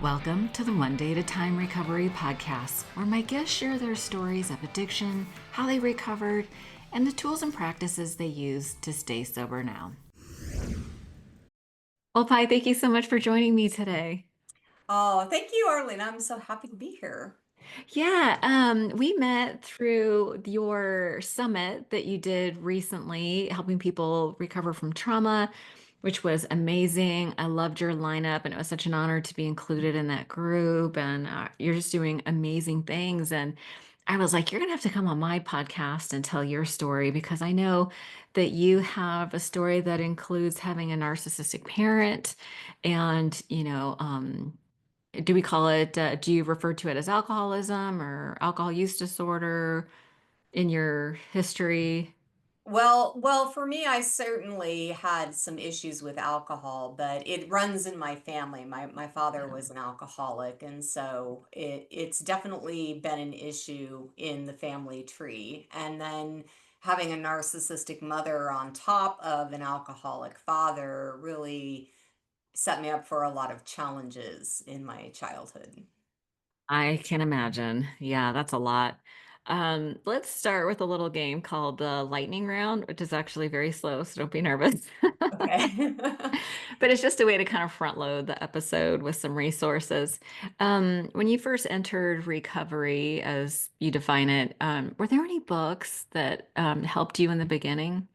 Welcome to the One Day at a Time Recovery Podcast, where my guests share their stories of addiction, how they recovered, and the tools and practices they use to stay sober now. Well, Pi, thank you so much for joining me today. Oh, thank you, Arlina. I'm so happy to be here. Yeah, we met through your summit that you did recently, helping people recover from trauma, which was amazing. I loved your lineup, and it was such an honor to be included in that group. And you're just doing amazing things. And I was like, you're going to have to come on my podcast and tell your story because I know that you have a story that includes having a narcissistic parent and, do we call it, do you refer to it as alcoholism or alcohol use disorder in your history? Well, for me, I certainly had some issues with alcohol, but it runs in my family. My father Yeah. was an alcoholic, and so it's definitely been an issue in the family tree. And then having a narcissistic mother on top of an alcoholic father really set me up for a lot of challenges in my childhood. I can imagine. Yeah, that's a lot. Let's start with a little game called the lightning round, which is actually very slow, so don't be nervous. Okay. But it's just a way to kind of front load the episode with some resources. When you first entered recovery, as you define it, were there any books that helped you in the beginning?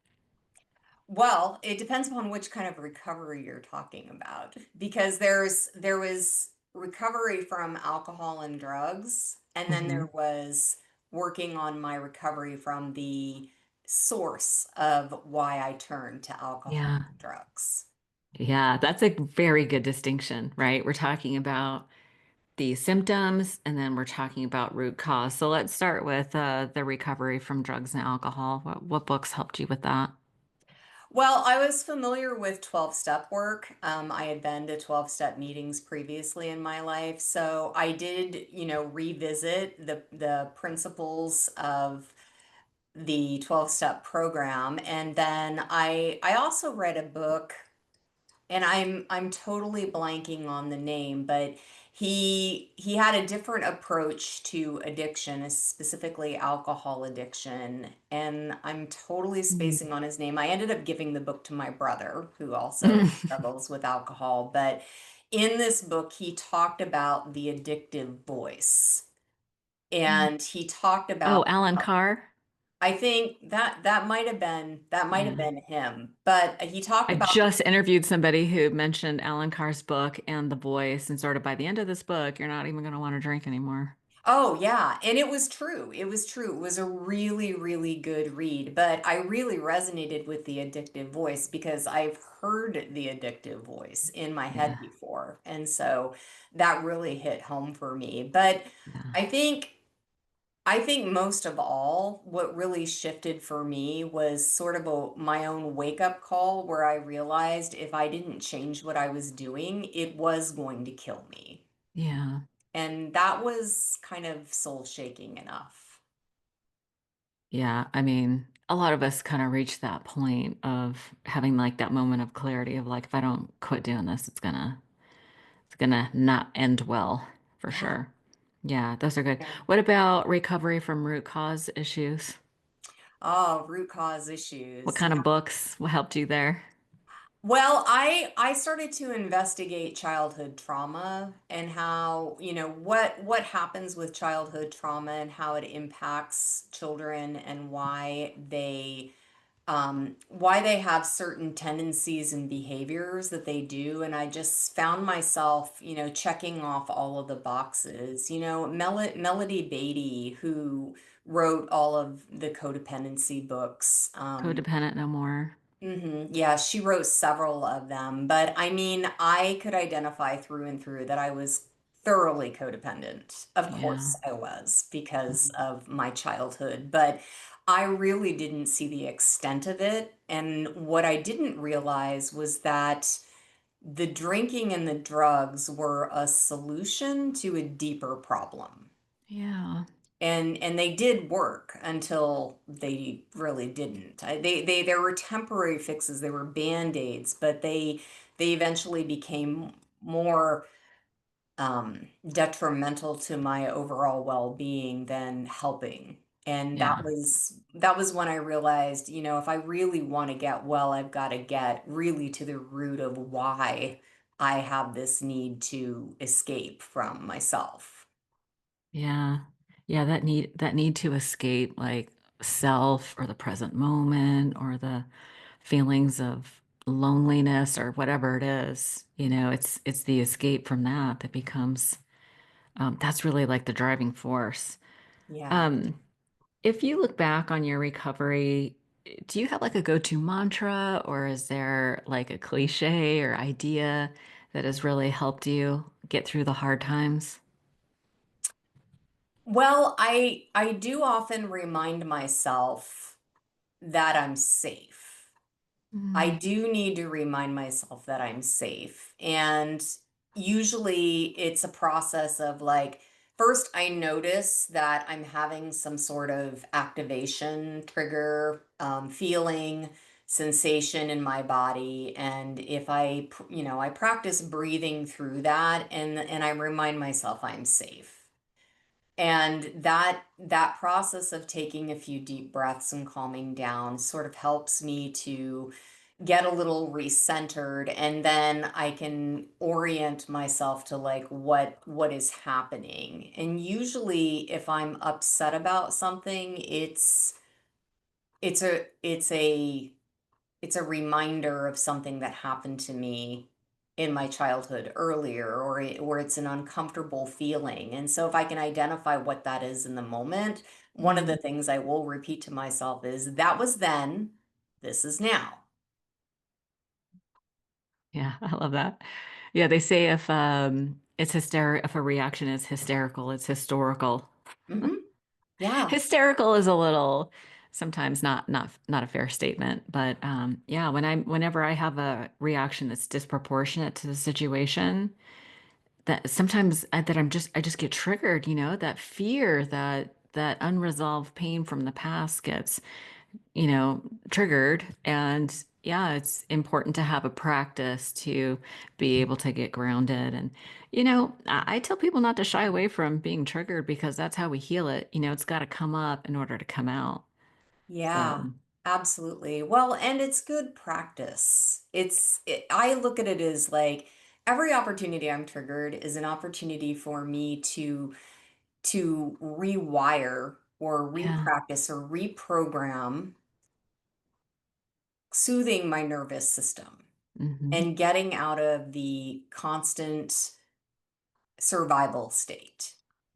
Well, it depends upon which kind of recovery you're talking about because there was recovery from alcohol and drugs, and then there Hmm. was working on my recovery from the source of why I turned to alcohol Yeah. and drugs. Yeah, that's a very good distinction, right? We're talking about the symptoms and then we're talking about root cause. So let's start with the recovery from drugs and alcohol. What books helped you with that? Well, I was familiar with 12-step work. I had been to 12-step meetings previously in my life, so I did, revisit the principles of the 12-step program. And then I also read a book, and I'm totally blanking on the name, but he had a different approach to addiction, specifically alcohol addiction, and I'm totally Mm. spacing on his name. I ended up giving the book to my brother, who also struggles with alcohol, but in this book he talked about the addictive voice, and he talked Oh, about Alan Carr. I think that might have Yeah. been him, but he talked I about just interviewed somebody who mentioned Alan Carr's book and The Voice, and sort of by the end of this book, you're not even going to want to drink anymore. oh yeah, and it was true. It was true. It was a really, really good read, but I really resonated with the addictive voice because I've heard the addictive voice in my head Yeah. before. And so that really hit home for me. But Yeah. I think I think most of all, what really shifted for me was sort of my own wake-up call where I realized if I didn't change what I was doing, it was going to kill me. Yeah. And that was kind of soul-shaking enough. Yeah, I mean, a lot of us kind of reach that point of having like that moment of clarity of like, if I don't quit doing this, it's gonna not end well for Yeah. sure. Yeah, those are good. Yeah. What about recovery from root cause issues? Oh, root cause What issues. kind Yeah. of books helped you there? Well, I started to investigate childhood trauma and how, what happens with childhood trauma and how it impacts children and why they have certain tendencies and behaviors that they do. And I just found myself, checking off all of the boxes. Melody Beatty, who wrote all of the codependency books. Codependent no more. Yeah, she wrote several of them, but I mean, I could identify through and through that I was thoroughly codependent. Of Yeah. course, I was because Mhm. of my childhood, but I really didn't see the extent of it. And what I didn't realize was that the drinking and the drugs were a solution to a deeper problem. Yeah. And they did work until they really didn't. They there were temporary fixes, there were band-aids, but they eventually became more. detrimental to my overall well-being than helping. And Yeah. that was when I realized, you know, if I really want to get well, I've got to get really to the root of why I have this need to escape from myself. Yeah. Yeah, that need to escape like self or the present moment or the feelings of loneliness or whatever it is. It's the escape from that that becomes that's really like the driving force. Yeah. Um, if you look back on your recovery, do you have like a go-to mantra or is there like a cliche or idea that has really helped you get through the hard times? Well, I do often remind myself that I'm safe. I Mm, do need to remind myself that I'm safe. And usually it's a process of like, first, I notice that I'm having some sort of activation, trigger, feeling, sensation in my body. And if I practice breathing through that and I remind myself I'm safe. And that process of taking a few deep breaths and calming down sort of helps me to get a little recentered, and then I can orient myself to like what is happening. And usually if I'm upset about something, it's a it's a reminder of something that happened to me in my childhood earlier, or it's an uncomfortable feeling. And so if I can identify what that is in the moment, one of the mm. things I will repeat to myself is that was then, this is now. Yeah, I love that. Yeah, they say if a reaction is hysterical, it's historical. Mhm. Yeah. Hysterical is a little sometimes not a fair statement, but yeah, whenever I have a reaction that's disproportionate to the situation, that sometimes I just get triggered, that fear, that unresolved pain from the past gets triggered. And yeah, it's important to have a practice to be able to get grounded. And, I tell people not to shy away from being triggered because that's how we heal it. It's got to come up in order to come out. Yeah, So, absolutely. Well, and it's good practice. I look at it as like every opportunity I'm triggered is an opportunity for me to rewire or yeah. repractice or reprogram soothing my nervous system Hmm. and getting out of the constant survival state.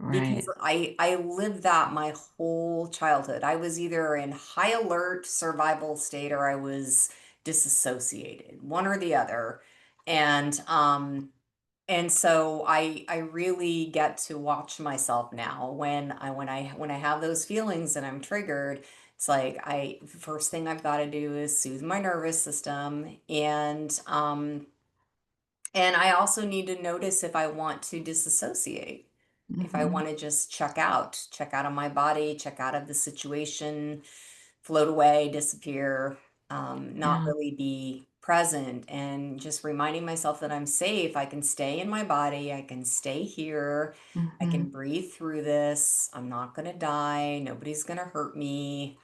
Because Right. I lived that my whole childhood. I was either in high alert survival state or I was disassociated, one or the other. And so I really get to watch myself now when I have those feelings and I'm triggered. It's like I first thing I've got to do is soothe my nervous system, and I also need to notice if I want to disassociate, if I Hmm. want to just check out of my body, check out of the situation, float away, disappear, not Yeah. really be present, and just reminding myself that I'm safe. I can stay in my body. I can stay here. I can Hmm. breathe through this. I'm not going to die. Nobody's going to hurt me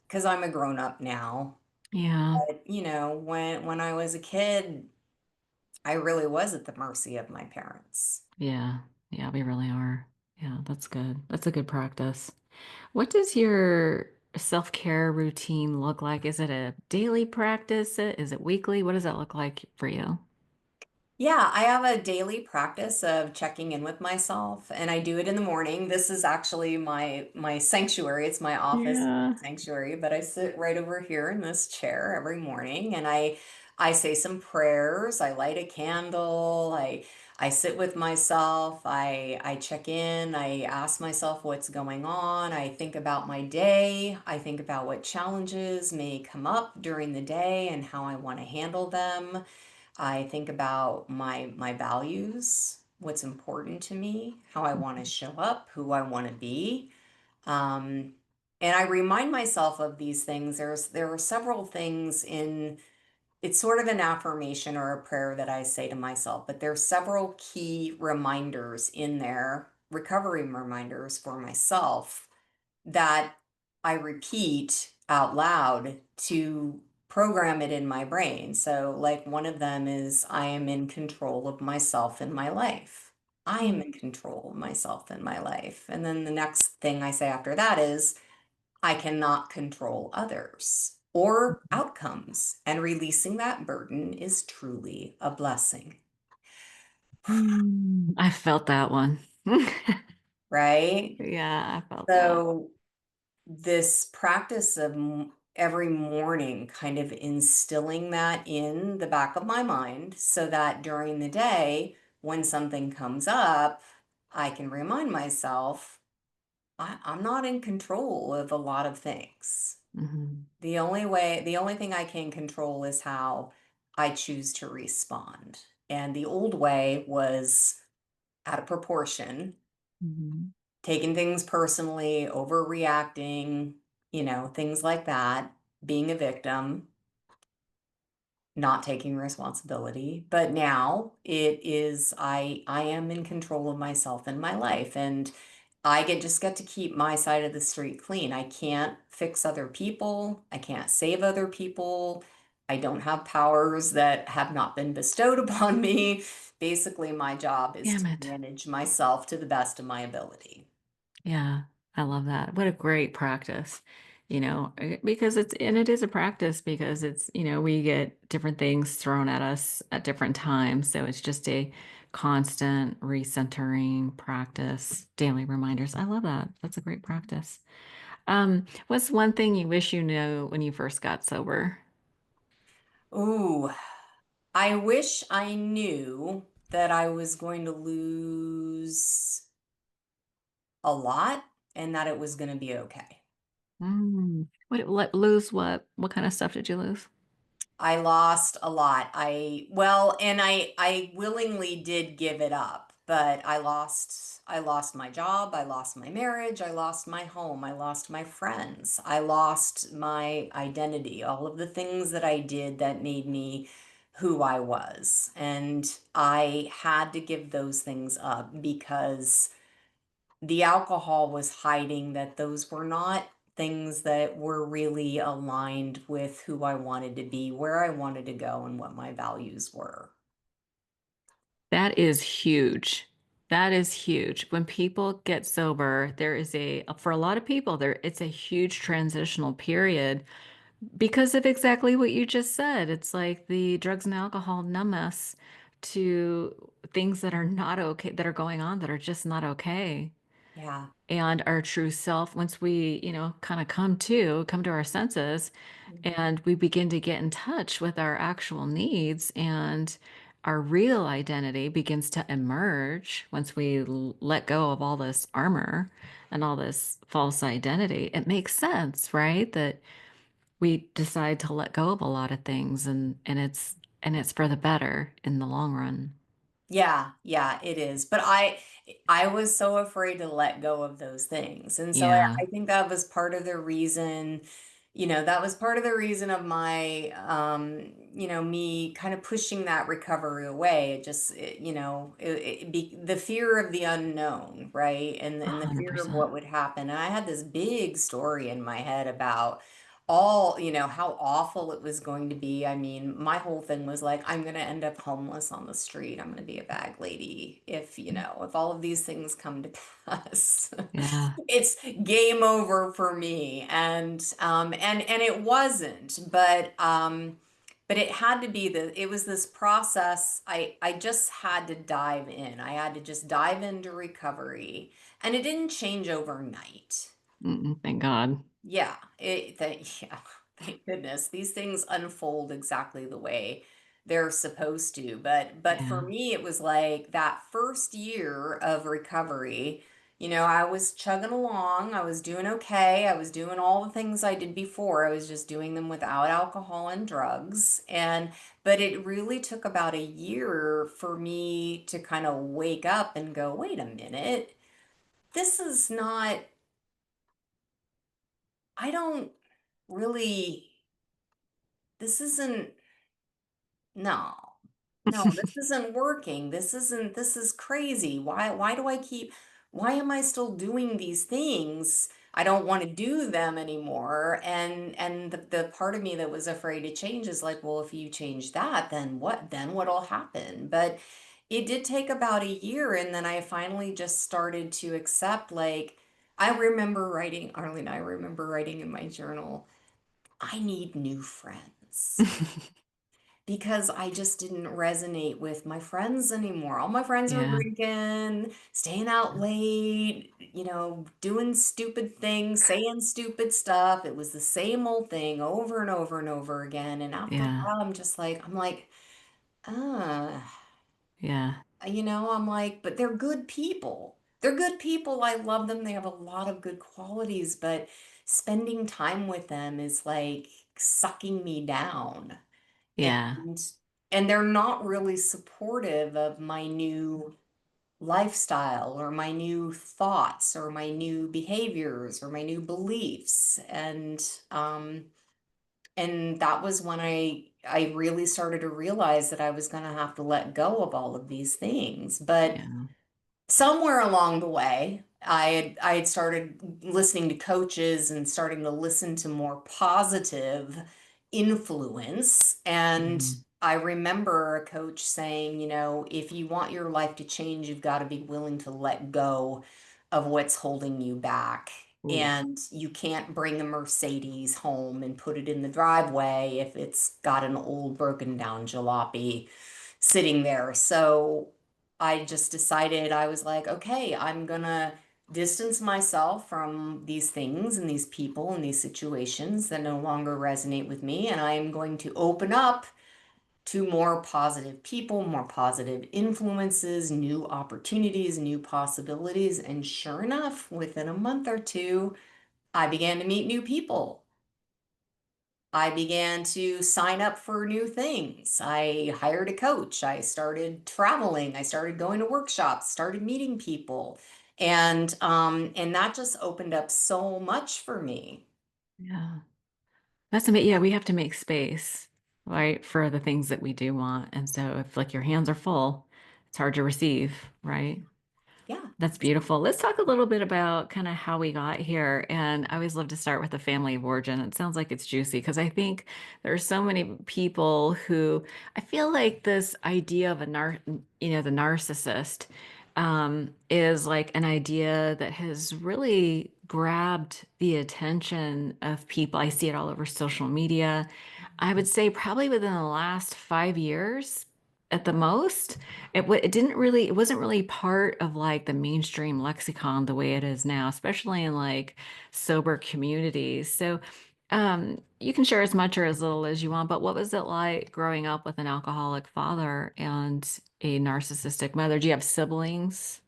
because I'm a grown up now. Yeah. But, when I was a kid, I really was at the mercy of my parents. Yeah. Yeah, we really are. Yeah, that's good. That's a good practice. What does your self-care routine look like? Is it a daily practice? Is it weekly? What does that look like for you? Yeah, I have a daily practice of checking in with myself, and I do it in the morning. This is actually my sanctuary. It's my office Yeah. sanctuary, but I sit right over here in this chair every morning, and I say some prayers. I light a candle. I sit with myself. I check in. I ask myself what's going on. I think about my day. I think about what challenges may come up during the day and how I want to handle them. I think about my values, what's important to me, how I want to show up, who I want to be. Um, and I remind myself of these things. There are several things in it's sort of an affirmation or a prayer that I say to myself, but there's several key reminders in there, recovery reminders for myself that I repeat out loud to program it in my brain. So, like, one of them is I am in control of myself and my life. I am Mm. in control of myself and my life. And then the next thing I say after that is I cannot control others or outcomes. And releasing that burden is truly a blessing, I felt that one. right? Yeah, I felt that. So, this practice of every morning kind of instilling that in the back of my mind so that during the day, when something comes up, I can remind myself I'm not in control of a lot of things. Hmm. The only thing I can control is how I choose to respond. And the old way was out of proportion, Hmm. taking things personally, overreacting, things like that, being a victim, not taking responsibility. But now it is I am in control of myself and my life, and I just get to keep my side of the street clean. I can't fix other people. I can't save other people. I don't have powers that have not been bestowed upon me. Basically, my job is Damn to it. manage myself to the best of my ability. Yeah, I love that. What a great practice, because it is a practice because we get different things thrown at us at different times. So it's just a constant recentering practice, daily reminders. I love that. That's a great practice. What's one thing you wish you knew when you first got sober? Ooh, I wish I knew that I was going to lose a lot and that it was going to be okay. Lose what? What kind of stuff did you lose? I lost a lot. Well, and I willingly did give it up, but I lost my job, I lost my marriage, I lost my home, I lost my friends, I lost my identity, all of the things that I did that made me who I was. And I had to give those things up because the alcohol was hiding that those were not things that were really aligned with who I wanted to be, where I wanted to go, and what my values were. That is huge. That is huge. When people get sober, for a lot of people, it's a huge transitional period because of exactly what you just said. It's like the drugs and alcohol numb us to things that are not okay, that are going on that are just not okay. Yeah. And our true self, once we, kind of come to our senses, and we begin to get in touch with our actual needs and our real identity begins to emerge once we let go of all this armor and all this false identity. It makes sense, right? That we decide to let go of a lot of things and it's for the better in the long run. Yeah, yeah, it is. But I was so afraid to let go of those things. And so Yeah, I think that was part of the reason, that was part of the reason of my me kind of pushing that recovery away. The fear of the unknown, right? And the fear of 100%. what would happen. And I had this big story in my head about all, how awful it was going to be. I mean, my whole thing was like, I'm going to end up homeless on the street. I'm going to be a bag lady if, if all of these things come to pass. Yeah. It's game over for me. And it wasn't, but it had to be it was this process. I just had to dive in. I had to just dive into recovery, and it didn't change overnight. Thank God. Yeah, thank goodness. These things unfold exactly the way they're supposed to. But for Yeah. me, it was like that first year of recovery, I was chugging along, I was doing okay, I was doing all the things I did before. I was just doing them without alcohol and drugs. But it really took about a year for me to kind of wake up and go, wait a minute, this is not, I don't really, this isn't, no, no, this isn't working. This is crazy. Why do I keep, why am I still doing these things? I don't want to do them anymore. And the part of me that was afraid to change is like, well, if you change that, then what'll happen? But it did take about a year, and then I finally just started to accept, like, I remember writing, Arlene, I remember writing in my journal, I need new friends because I just didn't resonate with my friends anymore. All my friends were Yeah. drinking, staying out late, doing stupid things, saying stupid stuff. It was the same old thing over and over and over again. And after a Yeah. while, I'm like, ah, Yeah. I'm like, but they're good people. They're good people. I love them. They have a lot of good qualities, but spending time with them is like sucking me down. Yeah. And they're not really supportive of my new lifestyle or my new thoughts or my new behaviors or my new beliefs. And that was when I really started to realize that I was going to have to let go of all of these things. But Yeah. somewhere along the way, I had started listening to coaches and starting to listen to more positive influence. And Mhm. I remember a coach saying, if you want your life to change, you've got to be willing to let go of what's holding you back. Ooh. And you can't bring a Mercedes home and put it in the driveway if it's got an old broken down jalopy sitting there. So I just decided, I was like, okay, I'm gonna distance myself from these things and these people and these situations that no longer resonate with me. And I am going to open up to more positive people, more positive influences, new opportunities, new possibilities. And sure enough, within a month or two, I began to meet new people. I began to sign up for new things. I hired a coach. I started traveling. I started going to workshops, started meeting people. And that just opened up so much for me. Yeah. That's amazing. Yeah, we have to make space, right, for the things that we do want. And so if like your hands are full, it's hard to receive, right? Yeah. That's beautiful. Let's talk a little bit about kind of how we got here. And I always love to start with the family of origin. It sounds like it's juicy because I think there are so many people who I feel like this idea of the narcissist, is like an idea that has really grabbed the attention of people. I see it all over social media. I would say probably within the last 5 years at the most. It wasn't really part of like the mainstream lexicon the way it is now, especially in like sober communities. So, you can share as much or as little as you want, but what was it like growing up with an alcoholic father and a narcissistic mother? Do you have siblings?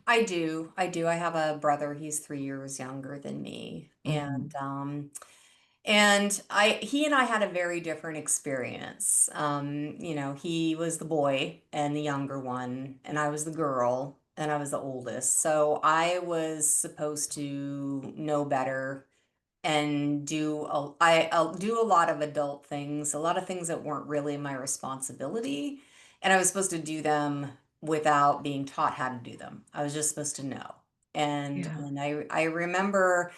I do. I do. I have a brother. He's 3 years younger than me. Mhm. And he and I had a very different experience. He was the boy and the younger one, and I was the girl and I was the oldest. So I was supposed to know better and I'll do a lot of adult things, a lot of things that weren't really my responsibility, and I was supposed to do them without being taught how to do them. I was just supposed to know. And Yeah. and I remember,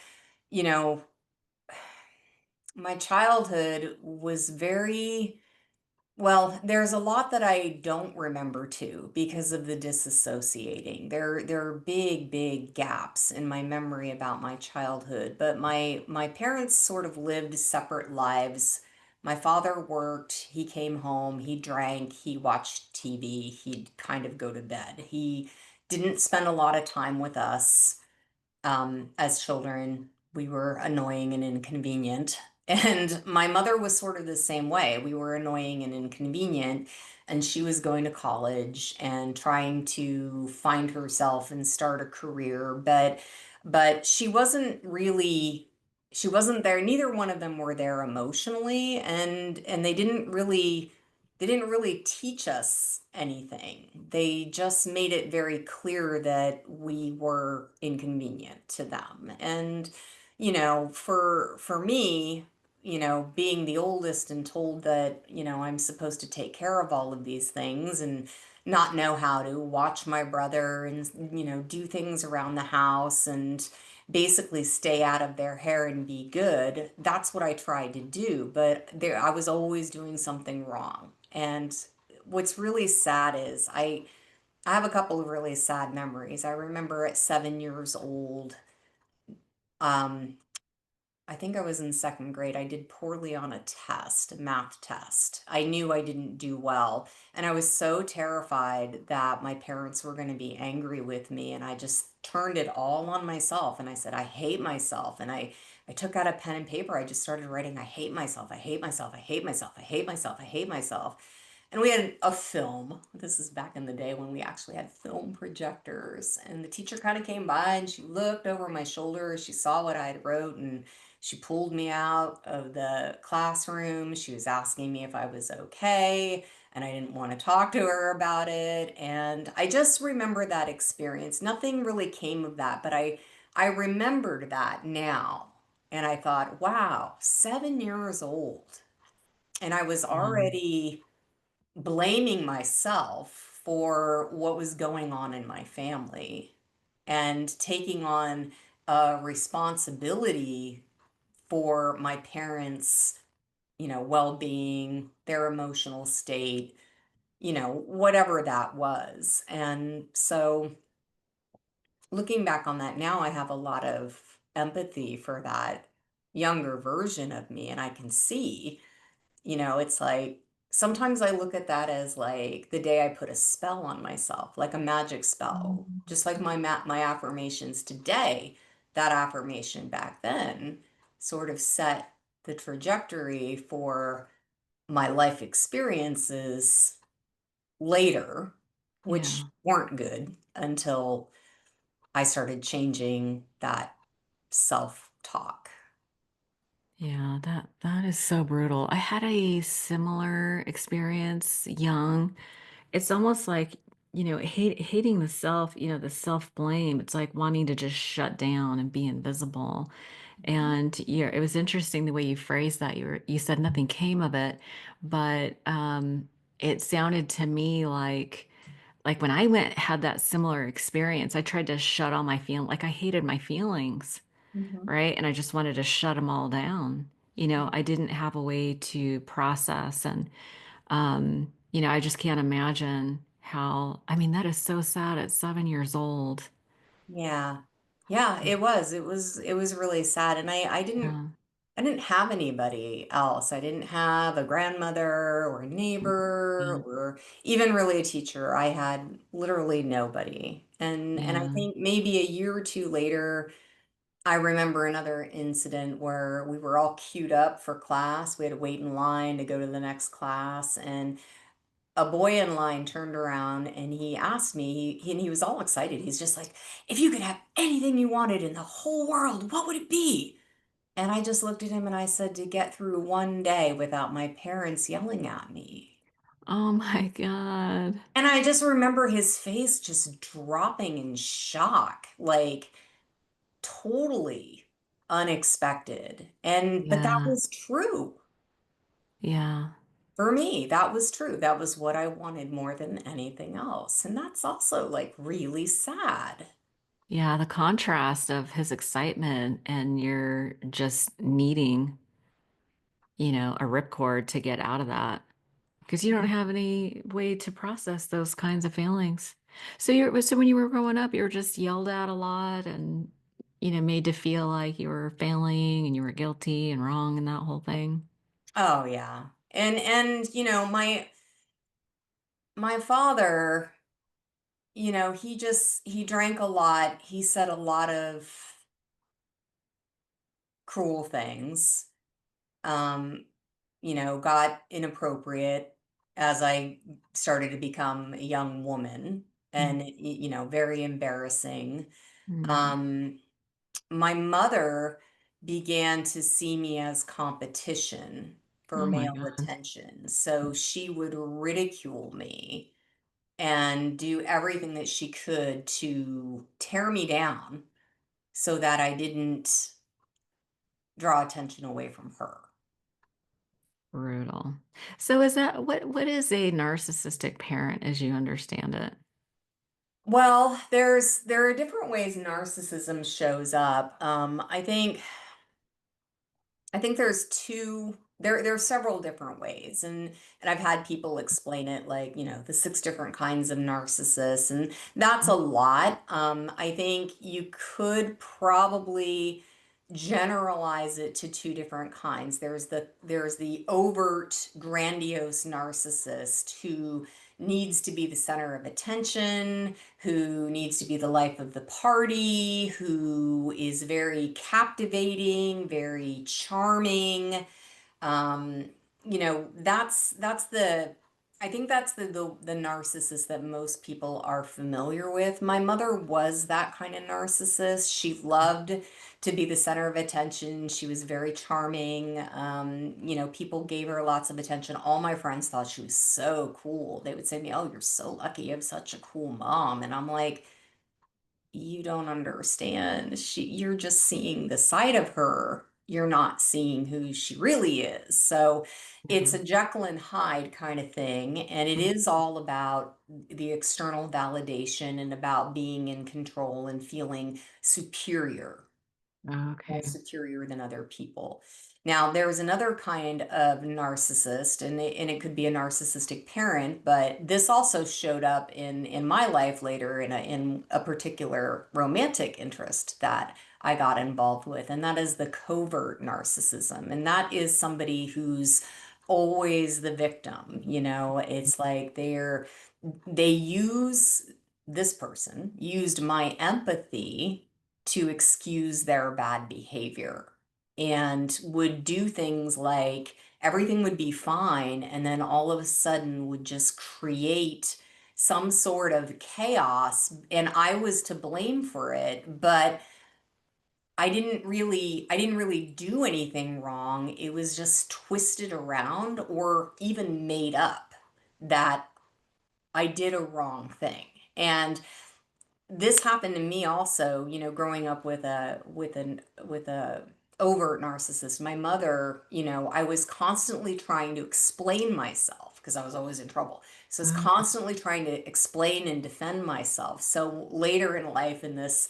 you know, my childhood was very, well, there's a lot that I don't remember too because of the disassociating. There are big, big gaps in my memory about my childhood, but my parents sort of lived separate lives. My father worked, he came home, he drank, he watched TV, he'd kind of go to bed. He didn't spend a lot of time with us. As children, we were annoying and inconvenient. And my mother was sort of the same way. We were annoying and inconvenient. And she was going to college and trying to find herself and start a career. But she wasn't there. Neither one of them were there emotionally. And they didn't really teach us anything. They just made it very clear that we were inconvenient to them. And for me, being the oldest and told that, I'm supposed to take care of all of these things and not know how to watch my brother and, do things around the house and basically stay out of their hair and be good. That's what I tried to do, but I was always doing something wrong. And what's really sad is I have a couple of really sad memories. I remember at 7 years old, um, I think I was in second grade. I did poorly on a test, a math test. I knew I didn't do well. And I was so terrified that my parents were going to be angry with me. And I just turned it all on myself. And I said, I hate myself. And I took out a pen and paper. I just started writing, I hate myself. I hate myself. I hate myself. I hate myself. I hate myself. And we had a film. This is back in the day when we actually had film projectors. And the teacher kind of came by and she looked over my shoulder. She saw what I had wrote and she pulled me out of the classroom. She was asking me if I was okay, and I didn't want to talk to her about it. And I just remember that experience. Nothing really came of that, but I remembered that now. And I thought, wow, 7 years old. And I was Yeah. already blaming myself for what was going on in my family and taking on a responsibility for my parents, well-being, their emotional state, whatever that was. And so looking back on that now, I have a lot of empathy for that younger version of me. And I can see, it's like sometimes I look at that as like the day I put a spell on myself, like a magic spell, Mm. just like my affirmations today, that affirmation back then sort of set the trajectory for my life experiences later, which Yeah. weren't good until I started changing that self-talk. Yeah, that is so brutal. I had a similar experience young. It's almost like, hating the self, the self-blame. It's like wanting to just shut down and be invisible. And yeah, it was interesting the way you phrased that. You said nothing came of it, but it sounded to me like when I went had that similar experience, I tried to shut all my feeling like I hated my feelings, Mhm. right? And I just wanted to shut them all down. I didn't have a way to process and I just can't imagine how, I mean, that is so sad at 7 years old. Yeah. Yeah, it was really sad. And Yeah. I didn't have anybody else. I didn't have a grandmother or a neighbor Yeah. or even really a teacher. I had literally nobody. And I Yeah. think maybe a year or two later, I remember another incident where we were all queued up for class. We had to wait in line to go to the next class, and a boy in line turned around and he asked me, and he was all excited. He's just like, if you could have anything you wanted in the whole world, what would it be? And I just looked at him and I said, to get through one day without my parents yelling at me. Oh my God. And I just remember his face just dropping in shock, like totally unexpected. But that Yeah. was true. Yeah. For me, that was true. That was what I wanted more than anything else. And that's also like really sad. Yeah. The contrast of his excitement and you're just needing, a ripcord to get out of that because you don't have any way to process those kinds of feelings. So when you were growing up, you were just yelled at a lot and, made to feel like you were failing and you were guilty and wrong and that whole thing. Oh yeah. And my father, he drank a lot. He said a lot of cruel things. Um, got inappropriate as I started to become a young woman Mm. and very embarrassing. Mm. Um, my mother began to see me as competition for Oh my male God. attention. So she would ridicule me and do everything that she could to tear me down so that I didn't draw attention away from her. Brutal. So is that what is a narcissistic parent as you understand it? Well, there are different ways narcissism shows up. I think there's there are several different ways, and I've had people explain it like, the six different kinds of narcissists, and that's a lot. I think you could probably generalize it to two different kinds. There's the overt grandiose narcissist who needs to be the center of attention, who needs to be the life of the party, who is very captivating, very charming. Um, that's the I think that's the narcissist that most people are familiar with. My mother was that kind of narcissist. She loved to be the center of attention. She was very charming. People gave her lots of attention. All my friends thought she was so cool. They would say to me, "Oh, you're so lucky. You have such a cool mom." And I'm like, you don't understand. You're just seeing the side of her. You're not seeing who she really is. So it's Yeah. a Jekyll and Hyde kind of thing. And it Mm. is all about the external validation and about being in control and feeling superior, more Okay. superior than other people. Now, there is another kind of narcissist, and it could be a narcissistic parent, but this also showed up in my life later in a particular romantic interest that I got involved with, and that is the covert narcissism. And that is somebody who's always the victim. It's like they use this person used my empathy to excuse their bad behavior and would do things like everything would be fine and then all of a sudden would just create some sort of chaos, and I was to blame for it, but I didn't really do anything wrong. It was just twisted around or even made up that I did a wrong thing. And this happened to me also, growing up with a overt narcissist. My mother, I was constantly trying to explain myself because I was always in trouble. So I was Okay. constantly trying to explain and defend myself. So later in life, in this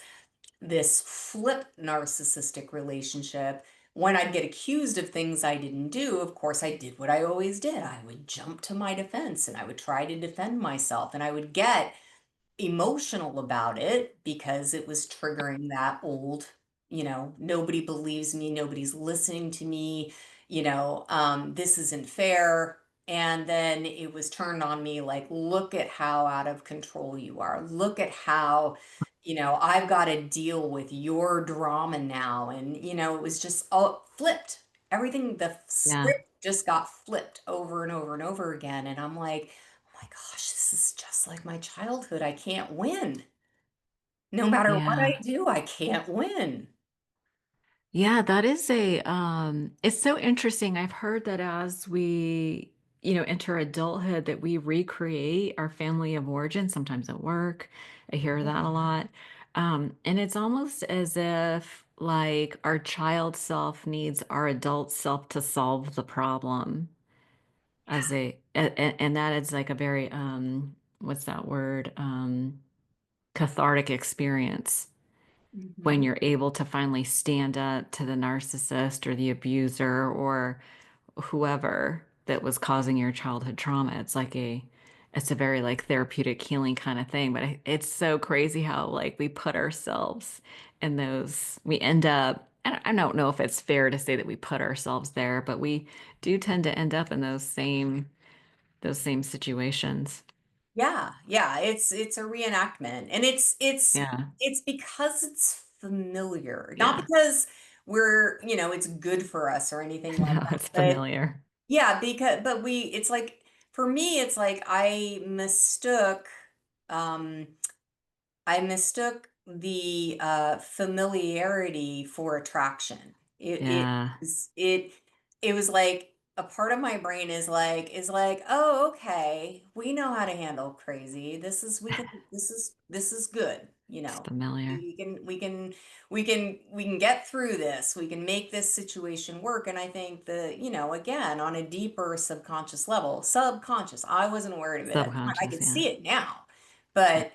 flip narcissistic relationship, when I'd get accused of things I didn't do, of course I did what I always did. I would jump to my defense and I would try to defend myself, and I would get emotional about it because it was triggering that old, nobody believes me, nobody's listening to me, this isn't fair. And then it was turned on me like, look at how out of control you are. Look at how, I've got to deal with your drama now. And, it was just all flipped. Everything, the Yeah. script just got flipped over and over and over again. And I'm like, oh my gosh, this is just like my childhood. I can't win. No matter what Yeah. I do, I can't win. Yeah, that is a it's so interesting. I've heard that as we, enter adulthood that we recreate our family of origin, sometimes at work. I hear that a lot. And it's almost as if like our child self needs our adult self to solve the problem and that is like a very what's that word? Cathartic experience when Mhm. you're able to finally stand up to the narcissist or the abuser or whoever that was causing your childhood trauma. It's a very like therapeutic healing kind of thing. But it's so crazy how like we put ourselves in those, we end up, I don't know if it's fair to say that we put ourselves there, but we do tend to end up in those same situations. Yeah, yeah, it's a reenactment. And Yeah. it's because it's familiar. Not Yeah. because it's good for us or anything like No, that. it's But familiar. yeah, because but it's like for me it's like um I mistook the familiarity for attraction. Yeah. It was like a part of my brain is like, oh, okay, we know how to handle crazy. This is we can this is good. It's familiar. we can get through this. We can make this situation work. And I think again, on a deeper subconscious level, subconscious, I wasn't aware of it at the time. I Subconscious, could yeah. see it now, Yeah. but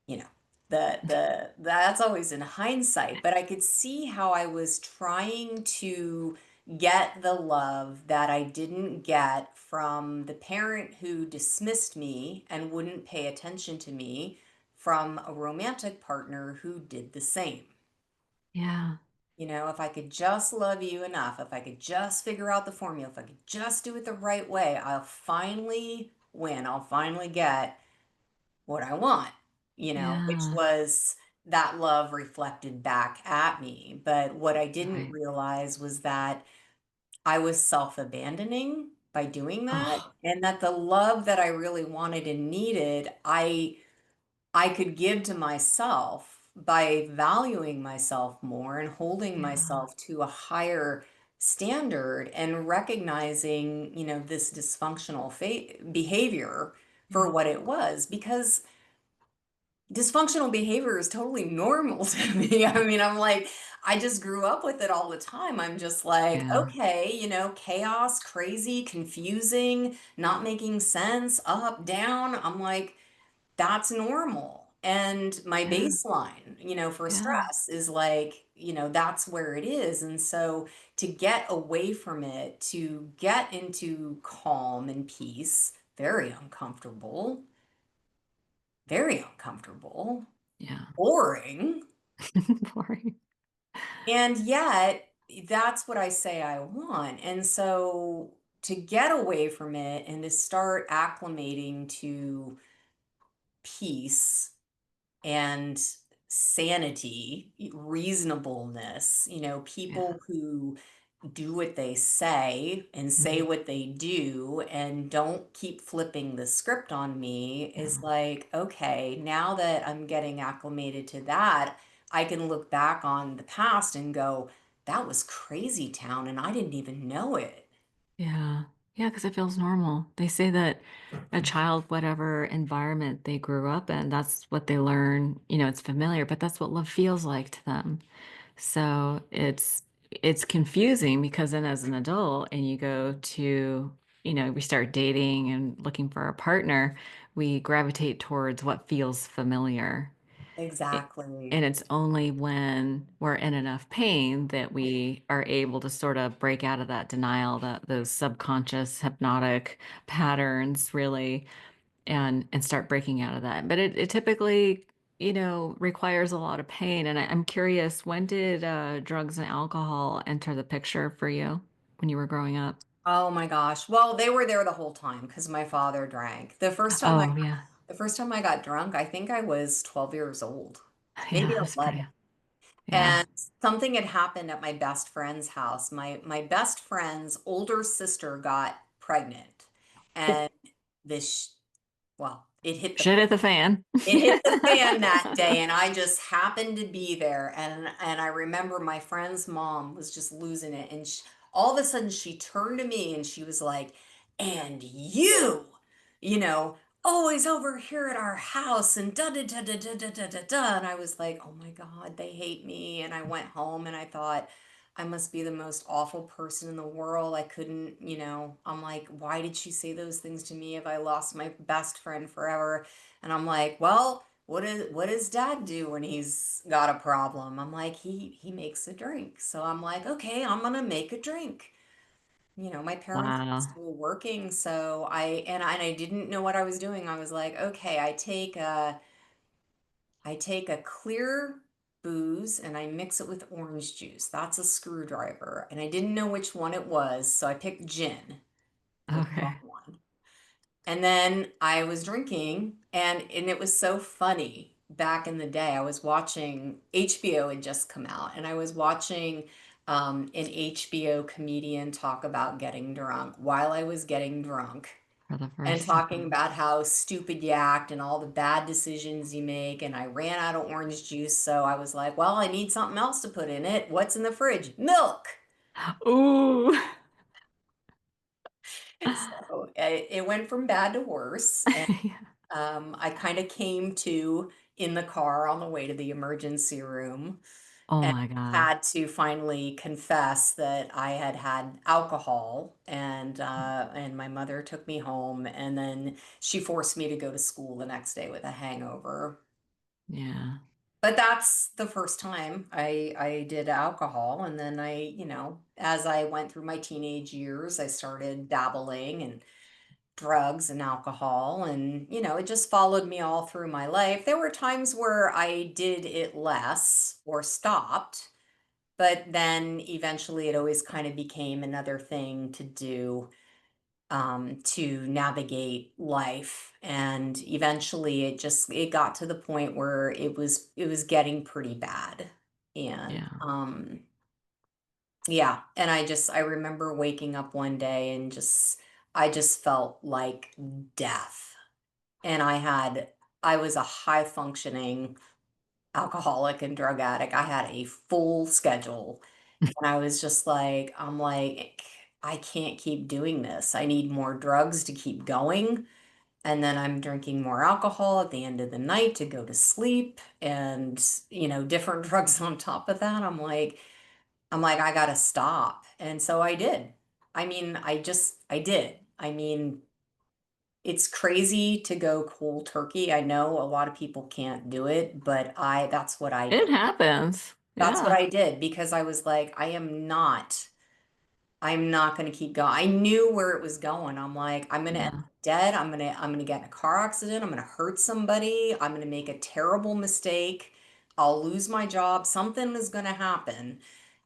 you know, that's always in hindsight, but I could see how I was trying to get the love that I didn't get from the parent who dismissed me and wouldn't pay attention to me, from a romantic partner who did the same. Yeah. If I could just love you enough, if I could just figure out the formula, if I could just do it the right way, I'll finally win. I'll finally get what I want, which Yeah. was that love reflected back at me. But what I didn't Right. realize was that I was self-abandoning by doing that, Oh, and that the love that I really wanted and needed, I could give to myself by valuing myself more and holding yeah. myself to a higher standard and recognizing, this dysfunctional behavior for Yeah. what it was, because dysfunctional behavior is totally normal to me. I mean, I'm like, I just grew up with it all the time. I'm just like, Yeah. okay, chaos, crazy, confusing, not making sense, up, down. I'm like, that's normal. And my Yeah. baseline, for Yeah. stress is like, that's where it is. And so to get away from it, to get into calm and peace, very uncomfortable, Yeah. boring. Boring. And yet, that's what I say I want. And so to get away from it and to start acclimating to peace and sanity, reasonableness, Yeah. people who do what they say and say Mhm. what they do and don't keep flipping the script on me is Yeah. like, okay, now that I'm getting acclimated to that, I can look back on the past and go, that was crazy town and I didn't even know it. Yeah. Yeah, because it feels normal. They say that a child, whatever environment they grew up in, that's what they learn. It's familiar, but that's what love feels like to them. So it's confusing because then as an adult and you go to, we start dating and looking for a partner, we gravitate towards what feels familiar. Exactly. And it's only when we're in enough pain that we are able to sort of break out of that denial, that those subconscious hypnotic patterns really, and start breaking out of that. But it typically, requires a lot of pain. And I'm curious, when did drugs and alcohol enter the picture for you when you were growing up? Oh my gosh. Well, they were there the whole time because my father drank. Oh, yeah. The first time I got drunk, I think I was 12 years old, maybe Yeah, that's 11. pretty. Yeah. And something had happened at my best friend's house. My best friend's older sister got pregnant, Oh, and this, well, it hit the shit at the fan. it hit the fan that day, and I just happened to be there. And I remember my friend's mom was just losing it, and all of a sudden she turned to me and she was like, "And you know, always over here at our house and da da da da da da da da da." And I was like, "Oh my God, they hate me." And I went home and I thought, I must be the most awful person in the world. I couldn't, I'm like, why did she say those things to me? Have I lost my best friend forever? And I'm like, well, what does dad do when he's got a problem? I'm like, he makes a drink. So I'm like, okay, I'm gonna make a drink. My parents were Wow. still working, so I didn't know what I was doing. I was like, okay, I take a clear booze and I mix it with orange juice. That's a screwdriver. And I didn't know which one it was, so I picked gin, the wrong Okay. one. And then I was drinking, and it was so funny. Back in the day, I was watching, HBO had just come out, and I was watching an HBO comedian talk about getting drunk while I was getting drunk, For the and first talking time. about how stupid you act and all the bad decisions you make. And I ran out of orange juice, so I was like, well, I need something else to put in it. What's in the fridge? Milk. Ooh. And so it went from bad to worse. Yeah. I kind of came to in the car on the way to the emergency room Oh and my God. had to finally confess that I had had alcohol, and my mother took me home, and then she forced me to go to school the next day with a hangover. Yeah. But that's the first time I did alcohol, and then as I went through my teenage years, I started dabbling in drugs and alcohol, and it just followed me all through my life. There were times where I did it less or stopped, but then eventually it always kind of became another thing to do, to navigate life. And eventually it got to the point where it was getting pretty bad. And Yeah. yeah, and I remember waking up one day and I just felt like death. And I was a high functioning alcoholic and drug addict. I had a full schedule. And I was just like, I'm like, I can't keep doing this. I need more drugs to keep going. And then I'm drinking more alcohol at the end of the night to go to sleep and, different drugs on top of that. I'm like, I gotta stop. And so I did. I did. It's crazy to go cold turkey. I know a lot of people can't do it, but that's what I did. It happens. That's what Yeah. I did because I was like, I'm not going to keep going. I knew where it was going. I'm like, I'm going to end Yeah. up dead. I'm going to get in a car accident. I'm going to hurt somebody. I'm going to make a terrible mistake. I'll lose my job. Something is going to happen.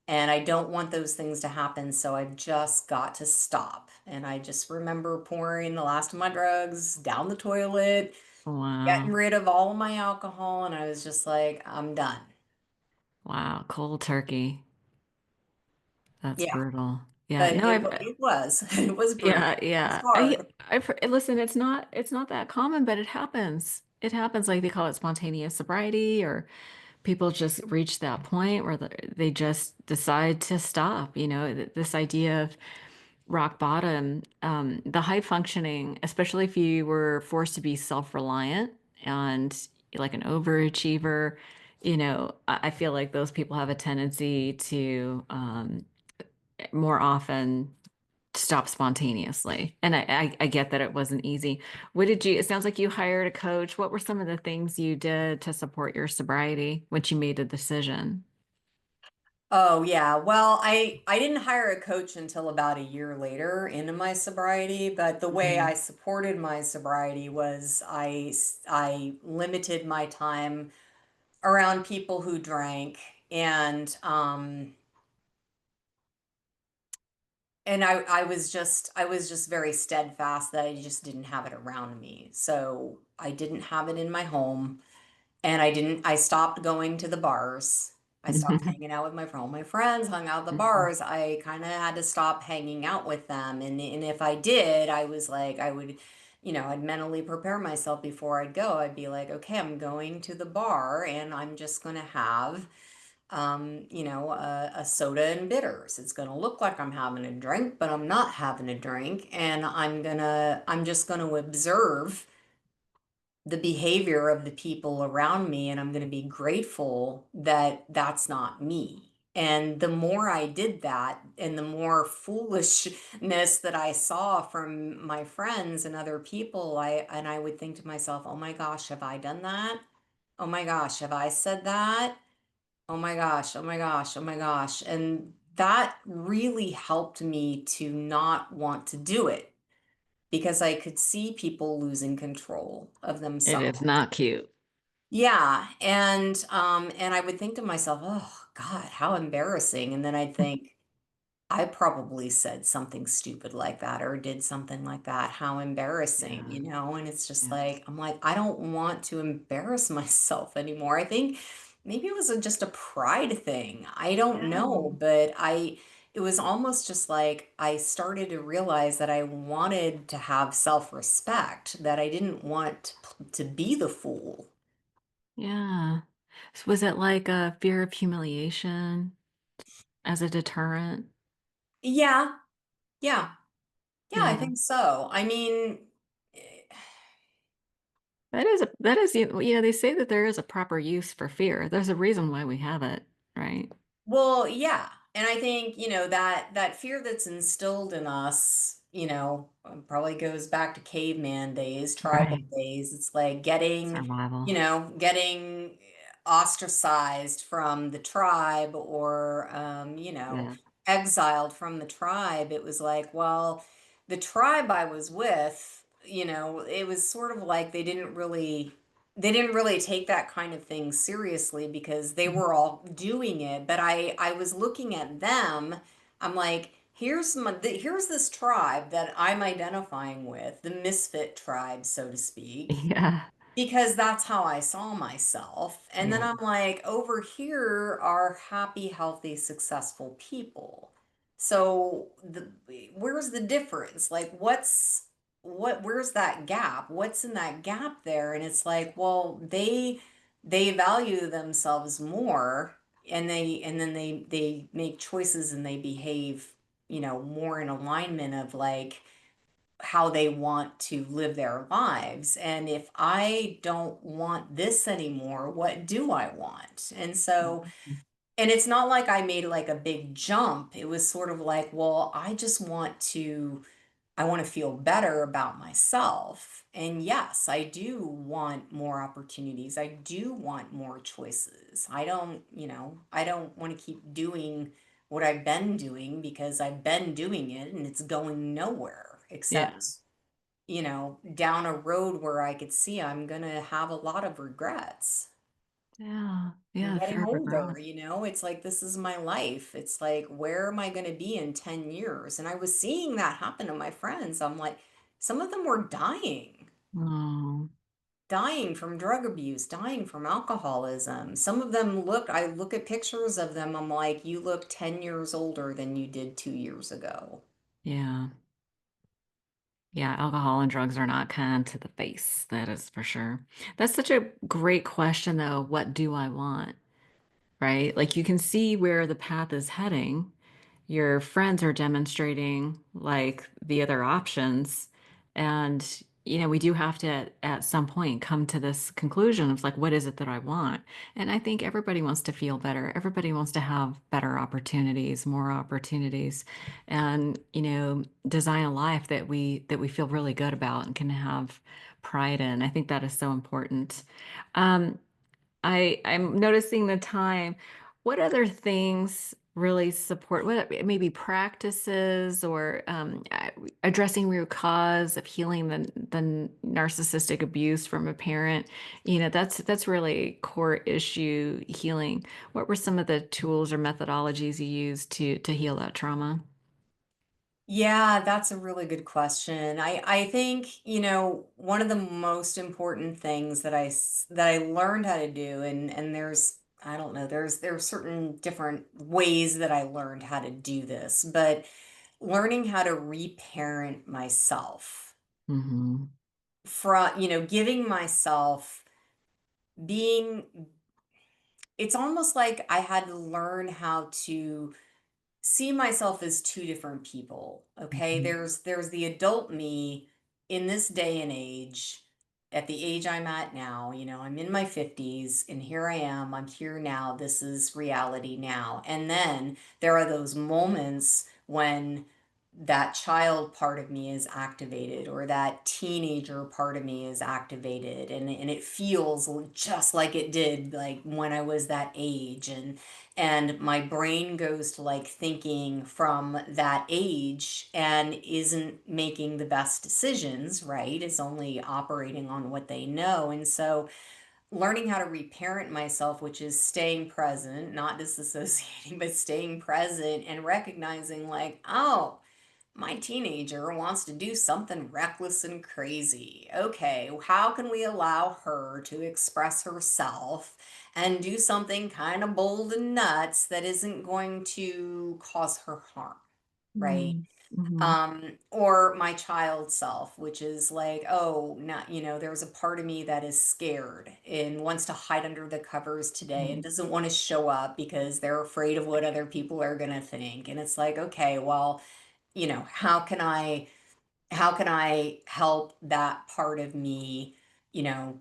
And I don't want those things to happen. So I've just got to stop. And I just remember pouring the last of my drugs down the toilet, getting Wow. rid of all of my alcohol. And I was just like, I'm done. Wow. Cold turkey. That's Yeah. brutal. Yeah. But No, it was, it was brutal. yeah, It was yeah. hard. Listen, it's not that common, but it happens. It happens, like they call it spontaneous sobriety, or people just reach that point where they just decide to stop. This idea of rock bottom, the high functioning, especially if you were forced to be self-reliant and like an overachiever, I feel like those people have a tendency to more often stop spontaneously. And I get that it wasn't easy. It sounds like you hired a coach. What were some of the things you did to support your sobriety once you made the decision? Oh yeah. Well, I didn't hire a coach until about a year later into my sobriety, but the way I Mhm. supported my sobriety was I limited my time around people who drank, and I was just very steadfast that I just didn't have it around me. So I didn't have it in my home. And I stopped going to the bars. I stopped hanging out with all my friends, hung out at the bars. I kind of had to stop hanging out with them. And if I did, I was like, I'd mentally prepare myself before I'd go. I'd be like, okay, I'm going to the bar and I'm just going to have, a soda and bitters. It's going to look like I'm having a drink, but I'm not having a drink. And I'm just going to observe the behavior of the people around me, and I'm going to be grateful that that's not me. And the more I did that and the more foolishness that I saw from my friends and other people, I would think to myself, "Oh my gosh, have I done that? Oh my gosh, have I said that? Oh my gosh, oh my gosh, oh my gosh." And that really helped me to not want to do it because I could see people losing control of It themselves. is not cute. Yeah, and I would think to myself, "Oh God, how embarrassing." And then I'd think, I probably said something stupid like that or did something like that. How embarrassing, Yeah. And it's just Yeah. like, I'm like, I don't want to embarrass myself anymore. I think maybe it was just a pride thing. I don't know, Yeah. but it was almost just like I started to realize that I wanted to have self-respect, that I didn't want to be the fool. Yeah. So was it like a fear of humiliation as a deterrent? Yeah, yeah. Yeah, I Yeah. think so. I mean, that is, they say that there is a proper use for fear. There's a reason why we have it, right? Well, yeah. And I think, that fear that's instilled in us, probably goes back to caveman days, tribal Right. days. It's like getting ostracized from the tribe or, Yeah. exiled from the tribe. It was like, well, the tribe I was with, it was sort of like they didn't really take that kind of thing seriously because they were all doing it, but I was looking at them. I'm like, here's this tribe that I'm identifying with, the misfit tribe, so to speak, Yeah. because that's how I saw myself. And then Yeah. I'm like, over here are happy, healthy, successful people. So where's the difference? Like, where's that gap? What's in that gap there? And it's like, well, they value themselves more, and then they make choices and they behave, more in alignment of like how they want to live their lives. And if I don't want this anymore, what do I want? And so, Mhm. and it's not like I made like a big jump. It was sort of like, well, I want to feel better about myself. And yes, I do want more opportunities. I do want more choices. I don't want to keep doing what I've been doing because I've been doing it and it's going nowhere Yeah. except down a road where I could see I'm gonna have a lot of regrets. Yeah. I'm Yeah. getting Fear of older, regret. it's like this is my life. It's like, where am I gonna be in 10 years? And I was seeing that happen to my friends. I'm like, some of them were Oh, dying from drug abuse, dying from alcoholism. Some of them I look at pictures of them, I'm like, you look 10 years older than you did 2 years ago. yeah. Yeah, alcohol and drugs are not kind to the face. That is for sure. That's such a great question, though. What do I want? Right? Like you can see where the path is heading. Your friends are demonstrating like the other options. And, we do have to at some point come to this conclusion of like, what is it that I want? And I think everybody wants to feel better. Everybody wants to have better opportunities, more opportunities, and, design a life that we feel really good about and can have pride in. I think that is so important. Um, I'm noticing the time. What other things really support what maybe practices or addressing root cause of healing the narcissistic abuse from a parent? That's really core issue healing. What were some of the tools or methodologies you used to heal that trauma? Yeah, that's a really good question. I think, one of the most important things that I learned how to do, and there's I don't know, there's certain different ways that I learned how to do this, but learning how to reparent myself Hmm. from, giving myself being it's almost like I had to learn how to see myself as two different people. Okay, Hmm. there's the adult me in this day and age, at the age I'm at now. I'm in my 50s and here I am. I'm here now. This is reality now. And then there are those moments when that child part of me is activated or that teenager part of me is activated, and it feels just like it did like when I was that age, and my brain goes to like thinking from that age and isn't making the best decisions, right? It's only operating on what they know. And so learning how to reparent myself, which is staying present, not disassociating, but staying present and recognizing like, oh, my teenager wants to do something reckless and crazy. Okay, how can we allow her to express herself and do something kind of bold and nuts that isn't going to cause her harm, right? Hmm. Or my child self, which is like, oh, not, there's a part of me that is scared and wants to hide under the covers today and doesn't want to show up because they're afraid of what other people are going to think. And it's like, okay, well, how can I help that part of me, you know,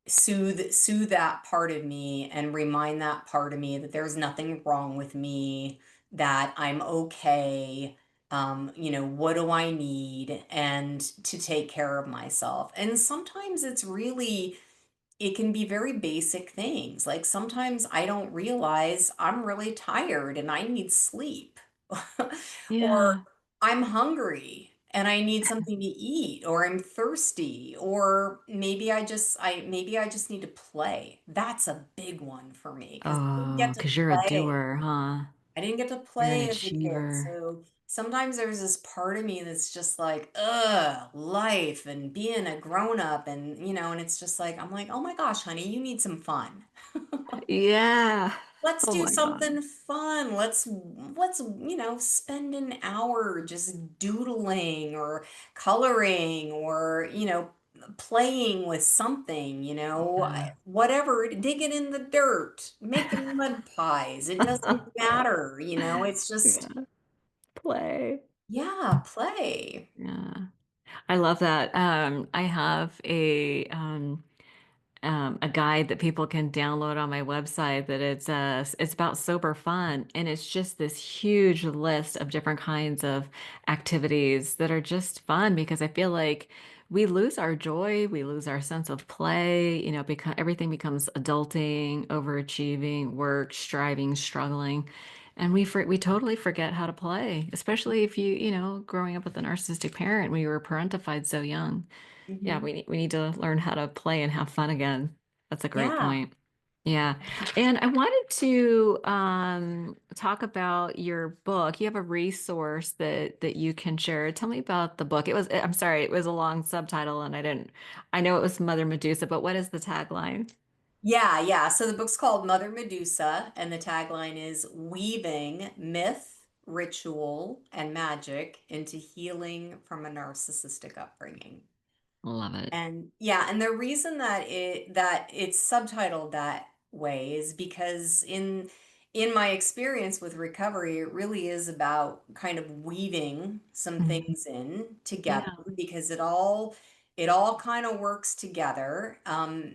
soothe that part of me and remind that part of me that there's nothing wrong with me, that I'm okay. What do I need? And to take care of myself. And sometimes it can be very basic things. Like sometimes I don't realize I'm really tired and I need sleep. Or Yeah. I'm hungry and I need something to eat, or I'm thirsty, or maybe I just need to play. That's a big one for me because I didn't Oh, get to because you're a play. doer, huh? I didn't get to You're an play as a kid. achiever. So sometimes there's this part of me that's just like, ugh, life and being a grown up, and and it's just like I'm like, oh my gosh, honey, you need some fun. Yeah. Let's Oh do my God. something fun. Let's spend an hour just doodling or coloring or, playing with something, Yeah. whatever, digging in the dirt, making mud pies. It doesn't matter, it's just, Yeah. Play. yeah, play. Yeah. I love that. I have a guide that people can download on my website that it's about sober fun, and it's just this huge list of different kinds of activities that are just fun because I feel like we lose our joy, we lose our sense of play, because everything becomes adulting, overachieving, work, striving, struggling. And we totally forget how to play, especially if growing up with a narcissistic parent, we were parentified so young. Yeah, Hmm. we need to learn how to play and have fun again. That's a great Yeah. point. Yeah. And I wanted to talk about your book. You have a resource that you can share. Tell me about the book. I'm sorry, it was a long subtitle and I know it was Mother Medusa, but what is the tagline? Yeah, yeah. So the book's called Mother Medusa, and the tagline is weaving myth, ritual, and magic into healing from a narcissistic upbringing. Love it. And yeah, and the reason that it's subtitled that way is because in my experience with recovery, it really is about kind of weaving some Mhm. things in together Yeah. because it all kind of works together.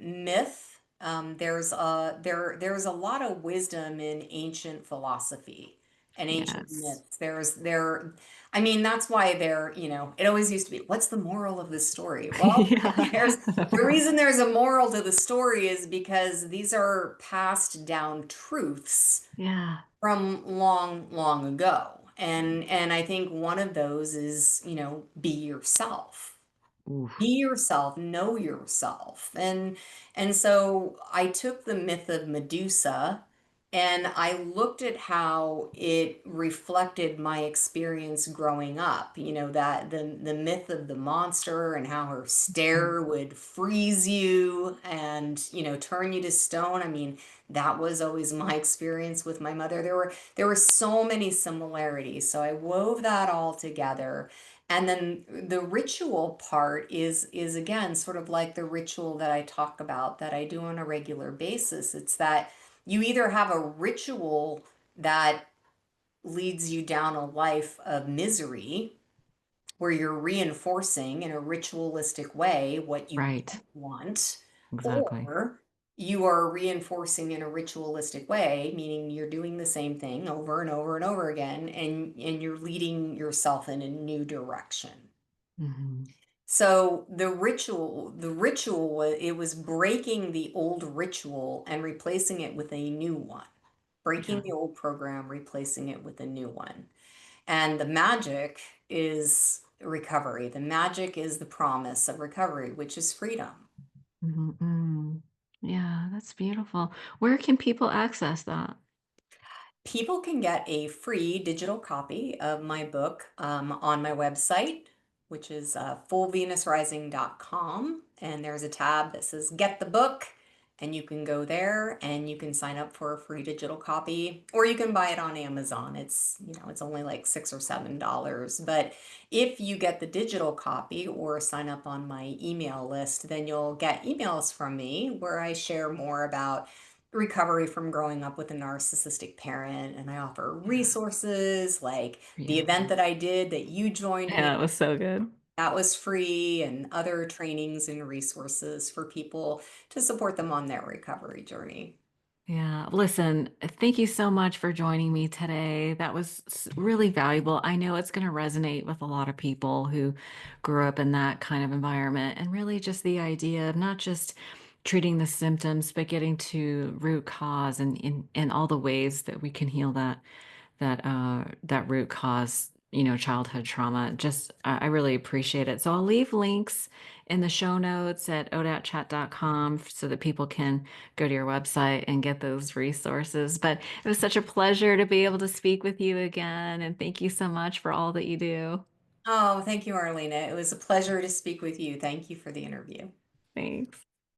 Myth, there's a lot of wisdom in ancient philosophy and ancient Yes. myths. I mean, that's why it always used to be, what's the moral of this story? Well, Yeah. there's The the moral. reason there's a moral to the story is because these are passed down truths Yeah. from long, long ago. And I think one of those is, be yourself. Be Oof. yourself, know yourself. And so I took the myth of Medusa and I looked at how it reflected my experience growing up. That the myth of the monster and how her Mhm. stare would freeze you and, turn you to stone. I mean, that was always my experience with my mother. There were so many similarities. So I wove that all together. And then the ritual part is again sort of like the ritual that I talk about that I do on a regular basis. It's that you either have a ritual that leads you down a life of misery where you're reinforcing in a ritualistic way what you Right. don't want, Exactly. or you are reinforcing in a ritualistic way, meaning you're doing the same thing over and over and over again, and you're leading yourself in a new direction. Hmm. So it was breaking the old ritual and replacing it with a new one. Breaking Yeah. the old program, replacing it with a new one. And the magic is recovery. The magic is the promise of recovery, which is freedom. Mm. Yeah, that's beautiful. Where can people access that? People can get a free digital copy of my book on my website, which is fullvenusrising.com. And there's a tab that says Get the Book. And you can go there and you can sign up for a free digital copy, or you can buy it on Amazon. It's only like $6 or $7. But if you get the digital copy or sign up on my email list, then you'll get emails from me where I share more about recovery from growing up with a narcissistic parent, and I offer Yeah. resources like the event Beautiful. that I did that you joined me. Yeah, it was so good. That was free, and other trainings and resources for people to support them on their recovery journey. Yeah. Listen, thank you so much for joining me today. That was really valuable. I know it's going to resonate with a lot of people who grew up in that kind of environment, and really just the idea of not just treating the symptoms, but getting to root cause and in all the ways that we can heal that root cause, childhood trauma. Just I really appreciate it. So I'll leave links in the show notes at odatchat.com so that people can go to your website and get those resources. But it was such a pleasure to be able to speak with you again, and thank you so much for all that you do. Oh, thank you, Arlina. It was a pleasure to speak with you. Thank you for the interview. Thanks.